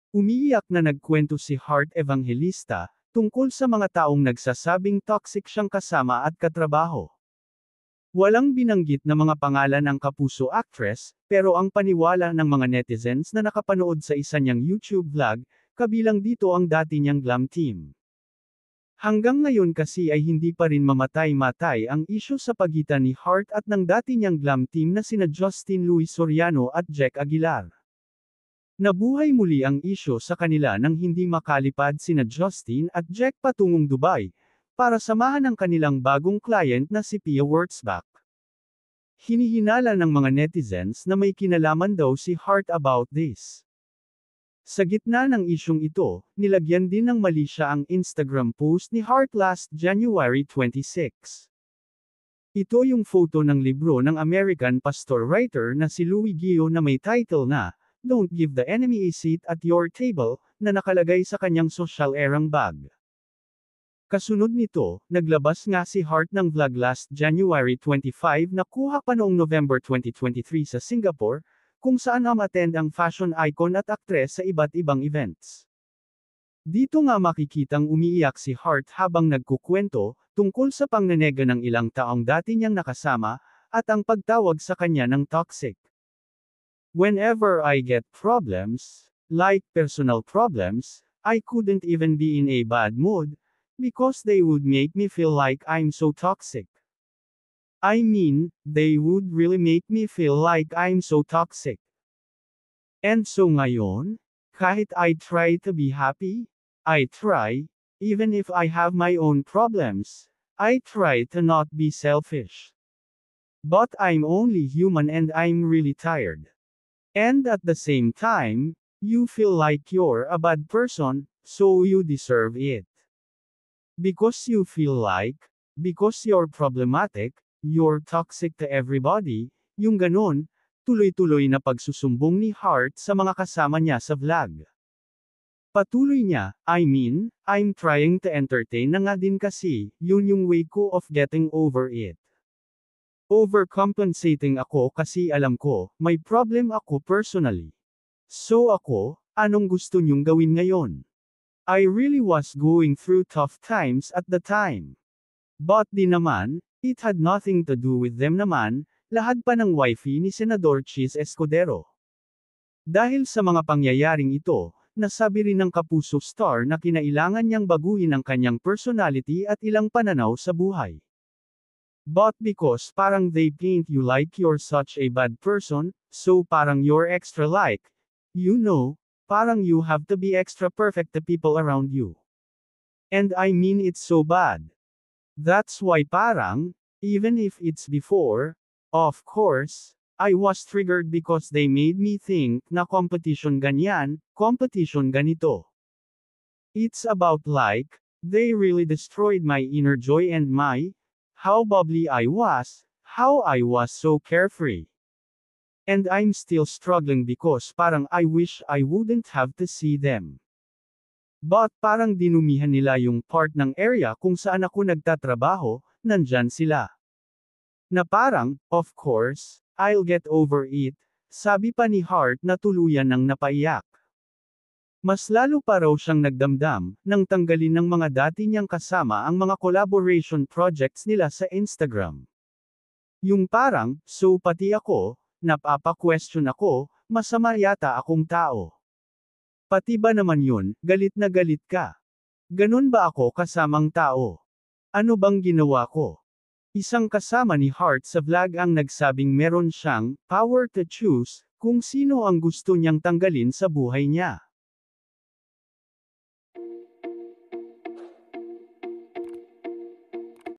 Umiiyak na nagkwento si Heart Evangelista, tungkol sa mga taong nagsasabing toxic siyang kasama at katrabaho. Walang binanggit na mga pangalan ang kapuso actress, pero ang paniwala ng mga netizens na nakapanood sa isa niyang YouTube vlog, kabilang dito ang dati niyang glam team. Hanggang ngayon kasi ay hindi pa rin mamatay-matay ang isyu sa pagitan ni Heart at ng dati niyang glam team na sina Justin Luis Soriano at Jack Aguilar. Nabuhay muli ang isyu sa kanila nang hindi makalipad sina Justin at Jack patungong Dubai, para samahan ang kanilang bagong client na si Pia Wurtzbach. Hinihinala ng mga netizens na may kinalaman daw si Heart about this. Sa gitna ng isyung ito, nilagyan din ng mali siya ang Instagram post ni Heart last January 26. Ito yung photo ng libro ng American pastor-writer na si Louis Gio na may title na, "Don't Give the Enemy a Seat at Your Table," na nakalagay sa kanyang social erang bag. Kasunod nito, naglabas nga si Heart ng vlog last January 25 na kuha pa noong November 2023 sa Singapore, kung saan umattend ang fashion icon at aktres sa iba't ibang events. Dito nga makikitang umiiyak si Heart habang nagkukwento, tungkol sa pangnenega ng ilang taong dati niyang nakasama, at ang pagtawag sa kanya ng toxic. "Whenever I get problems, like personal problems, I couldn't even be in a bad mood, because they would make me feel like I'm so toxic. I mean, they would really make me feel like I'm so toxic. And so ngayon, kahit I try to be happy, I try, even if I have my own problems, I try to not be selfish. But I'm only human and I'm really tired. And at the same time, you feel like you're a bad person, so you deserve it. Because you feel like, because you're problematic, you're toxic to everybody," yung ganon, tuloy-tuloy na pagsusumbong ni Heart sa mga kasama niya sa vlog. Patuloy niya, "I mean, I'm trying to entertain na nga din kasi, yun yung way ko of getting over it. Overcompensating ako kasi alam ko, may problem ako personally. So ako, anong gusto niyong gawin ngayon? I really was going through tough times at the time. But di naman, it had nothing to do with them naman, lahat pa ng wifey ni Senador Chis Escudero." Dahil sa mga pangyayaring ito, nasabi rin ng kapuso star na kinailangan niyang baguhin ang kanyang personality at ilang pananaw sa buhay. "But because parang they paint you like you're such a bad person, so parang you're extra like, you know, parang you have to be extra perfect to people around you. And I mean it's so bad. That's why parang, even if it's before, of course, I was triggered because they made me think na competition ganyan, competition ganito. It's about like, they really destroyed my inner joy and how bubbly I was, how I was so carefree. And I'm still struggling because parang I wish I wouldn't have to see them. But parang dinumihan nila yung part ng area kung saan ako nagtatrabaho, nandyan sila. Na parang, of course, I'll get over it," sabi pa ni Heart na tuluyan ng napaiyak. Mas lalo pa raw siyang nagdamdam, nang tanggalin ng mga dati niyang kasama ang mga collaboration projects nila sa Instagram. Yung parang, "So pati ako, napapa-question ako, masama yata akong tao. Pati ba naman yun, galit na galit ka? Ganon ba ako kasamang tao? Ano bang ginawa ko?" Isang kasama ni Heart sa vlog ang nagsabing meron siyang power to choose kung sino ang gusto niyang tanggalin sa buhay niya.